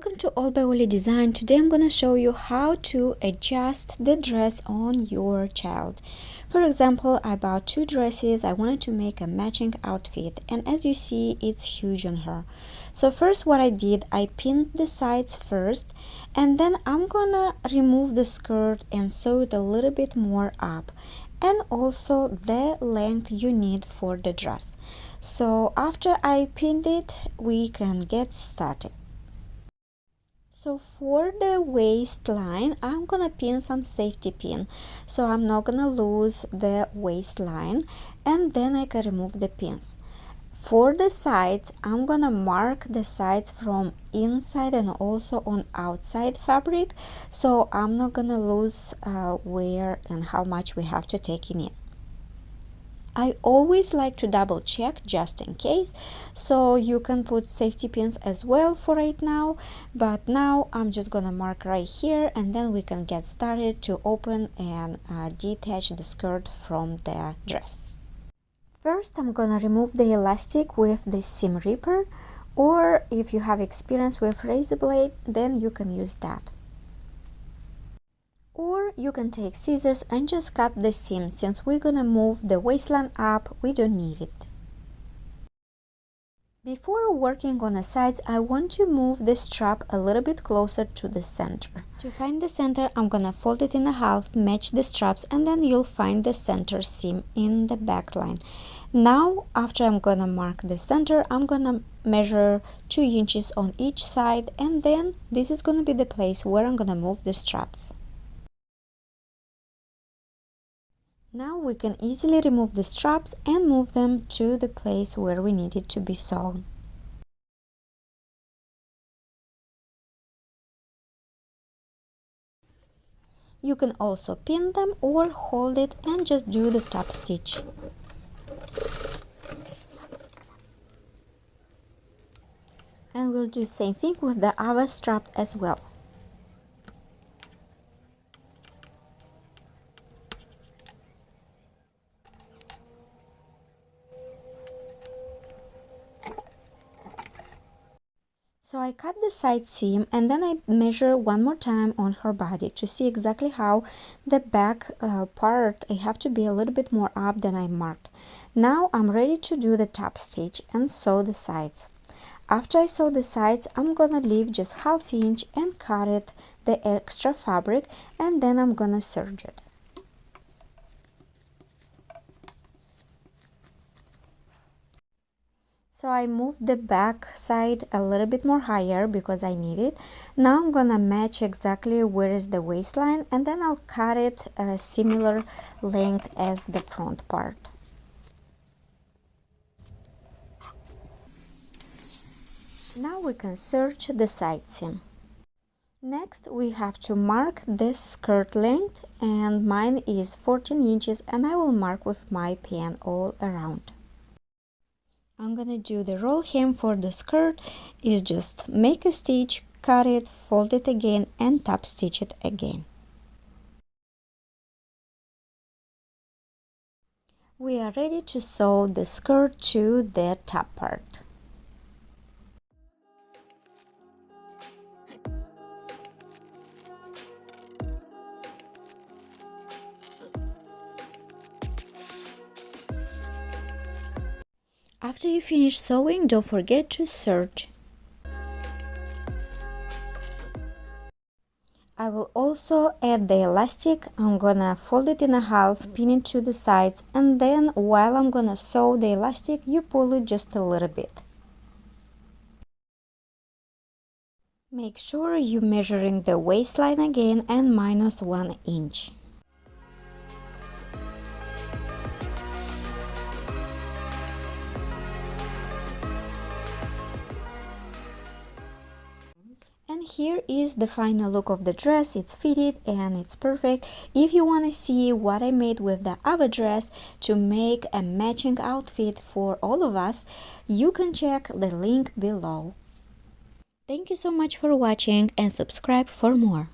Welcome to All by Oli Design. Today I'm gonna show you how to adjust the dress on your child. For example, I bought two dresses. I wanted to make a matching outfit, and as you see, it's huge on her. So first what I did, I pinned the sides first, and then I'm gonna remove the skirt and sew it a little bit more up, and also the length you need for the dress. So after I pinned it, we can get started. So for the waistline, I'm gonna pin some safety pin, so I'm not gonna lose the waistline, and then I can remove the pins. For the sides, I'm gonna mark the sides from inside and also on outside fabric, so I'm not gonna lose where and how much we have to take in it. I always like to double check just in case, so you can put safety pins as well for right now, but now I'm just gonna mark right here, and then we can get started to open and detach the skirt from the dress. First, I'm gonna remove the elastic with the seam ripper, or if you have experience with razor blade, then you can use that. Or you can take scissors and just cut the seam. Since we're gonna move the waistline up, we don't need it. Before working on the sides, I want to move the strap a little bit closer to the center. To find the center, I'm gonna fold it in half, match the straps, and then you'll find the center seam in the back line. Now, after I'm gonna mark the center, I'm gonna measure 2 inches on each side, and then this is gonna be the place where I'm gonna move the straps. Now we can easily remove the straps and move them to the place where we need it to be sewn. You can also pin them or hold it and just do the top stitch. And we'll do the same thing with the other strap as well. So I cut the side seam, and then I measure one more time on her body to see exactly how the back part I have to be a little bit more up than I marked. Now I'm ready to do the top stitch and sew the sides. After I sew the sides, I'm gonna leave just ½ inch and cut it the extra fabric, and then I'm gonna serge it. So I moved the back side a little bit more higher because I need it. Now I'm gonna match exactly where is the waistline, and then I'll cut it a similar length as the front part. Now we can serge the side seam. Next we have to mark the skirt length, and mine is 14 inches, and I will mark with my pen all around. I'm gonna do the roll hem for the skirt. Is just make a stitch, cut it, fold it again, and top stitch it again. We are ready to sew the skirt to the top part. After you finish sewing, don't forget to serge. I will also add the elastic. I'm gonna fold it in half, pin it to the sides, and then while I'm gonna sew the elastic, you pull it just a little bit. Make sure you're measuring the waistline again and minus 1 inch. And here is the final look of the dress. It's fitted and it's perfect. If you want to see what I made with the other dress to make a matching outfit for all of us, you can check the link below. Thank you so much for watching, and subscribe for more.